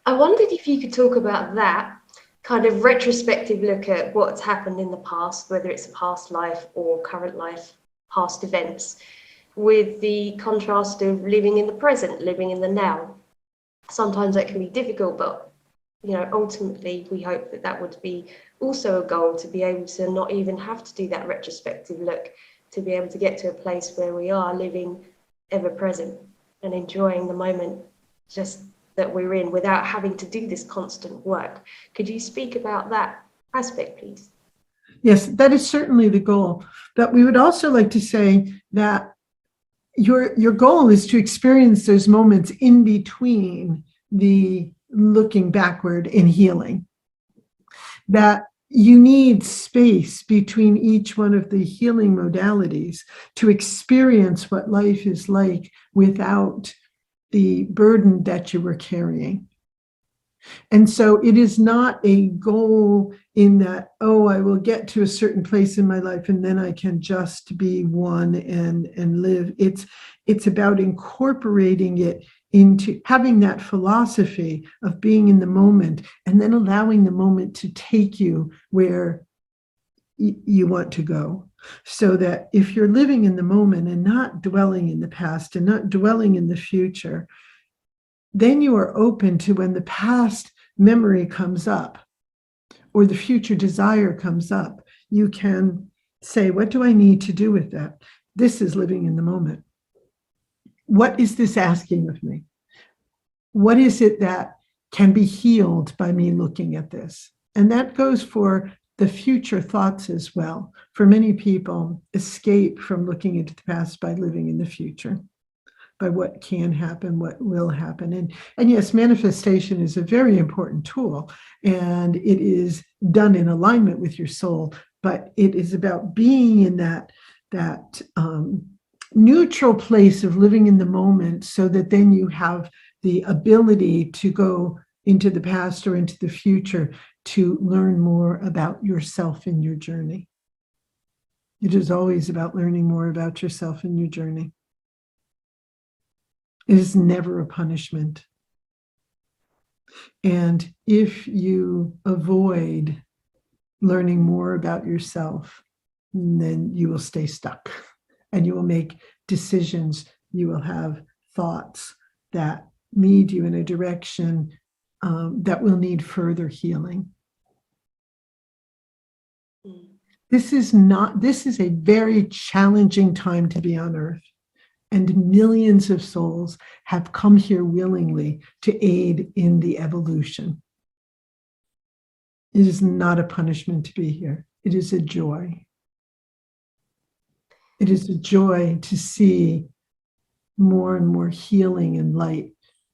I wondered if you could talk about that kind of retrospective look at what's happened in the past, whether it's a past life or current life, past events, with the contrast of living in the present, living in the now. Sometimes that can be difficult, but ultimately we hope that that would be also a goal, to be able to not even have to do that retrospective look, to be able to get to a place where we are living ever present and enjoying the moment just that we're in without having to do this constant work. Could you speak about that aspect, please? Yes, that is certainly the goal. But we would also like to say that your goal is to experience those moments in between the looking backward and healing. That you need space between each one of the healing modalities to experience what life is like without the burden that you were carrying. And so it is not a goal in that, oh, I will get to a certain place in my life and then I can just be one and live. It's about incorporating it into having that philosophy of being in the moment and then allowing the moment to take you where you want to go. So that if you're living in the moment and not dwelling in the past and not dwelling in the future, then you are open to when the past memory comes up or the future desire comes up, you can say, what do I need to do with that? This is living in the moment. What is this asking of me? What is it that can be healed by me looking at this? And that goes for the future thoughts as well. For many people, escape from looking into the past by living in the future, by what can happen, what will happen. And yes, manifestation is a very important tool, and it is done in alignment with your soul, but it is about being in that neutral place of living in the moment, so that then you have the ability to go into the past or into the future to learn more about yourself in your journey. It is always about learning more about yourself in your journey. It is never a punishment. And if you avoid learning more about yourself, then you will stay stuck and you will make decisions. You will have thoughts that lead you in a direction that will need further healing. This is a very challenging time to be on Earth. And millions of souls have come here willingly to aid in the evolution. It is not a punishment to be here. It is a joy. It is a joy to see more and more healing and light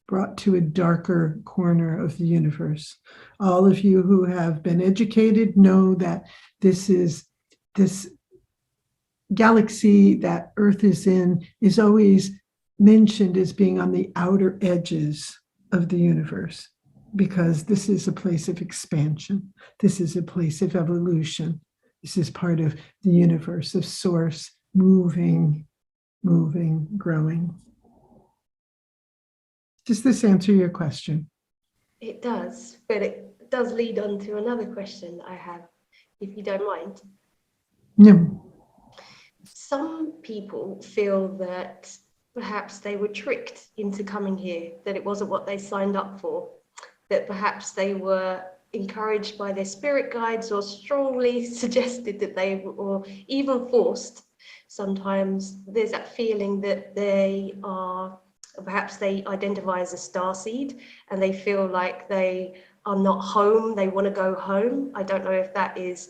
brought to a darker corner of the universe. All of you who have been educated know that this galaxy that Earth is in is always mentioned as being on the outer edges of the universe, because this is a place of expansion. This is a place of evolution. This is part of the universe of source, moving, growing. Does this answer your question? It does, but it does lead on to another question I have, if you don't mind. No. Some people feel that perhaps they were tricked into coming here, that it wasn't what they signed up for, that perhaps they were encouraged by their spirit guides or strongly suggested that they, or even forced. Sometimes there's that feeling that perhaps they identify as a starseed and they feel like they are not home, they want to go home. I don't know if that is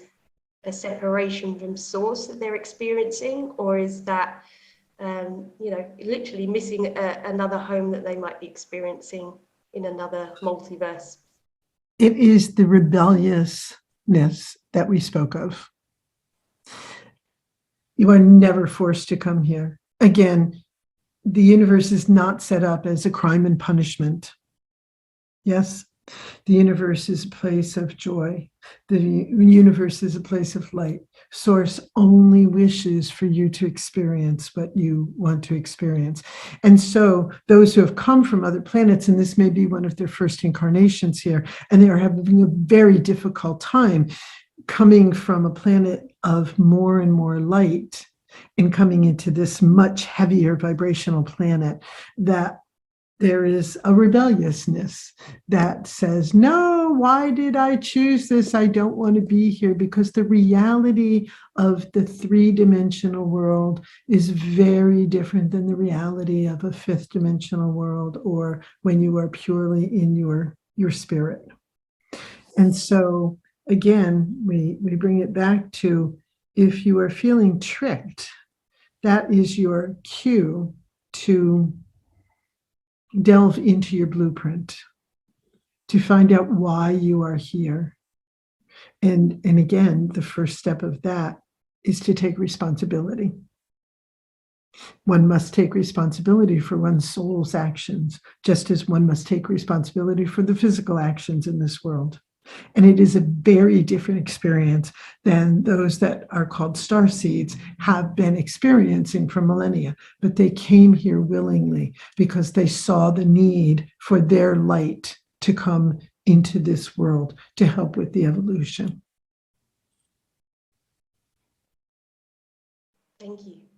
a separation from source that they're experiencing, or is that literally missing another home that they might be experiencing in another multiverse. It is the rebelliousness that we spoke of. You are never forced to come here. Again, the universe is not set up as a crime and punishment. Yes, The universe is a place of joy. The universe is a place of light. Source only wishes for you to experience what you want to experience. And so those who have come from other planets, and this may be one of their first incarnations here, and they are having a very difficult time coming from a planet of more and more light and coming into this much heavier vibrational planet, that there is a rebelliousness that says, no, why did I choose this? I don't want to be here, because the reality of the three-dimensional world is very different than the reality of a fifth-dimensional world, or when you are purely in your spirit. And so, again, we bring it back to, if you are feeling tricked, that is your cue to delve into your blueprint, to find out why you are here. And again, the first step of that is to take responsibility. One must take responsibility for one's soul's actions, just as one must take responsibility for the physical actions in this world. And it is a very different experience than those that are called starseeds have been experiencing for millennia. But they came here willingly because they saw the need for their light to come into this world to help with the evolution. Thank you.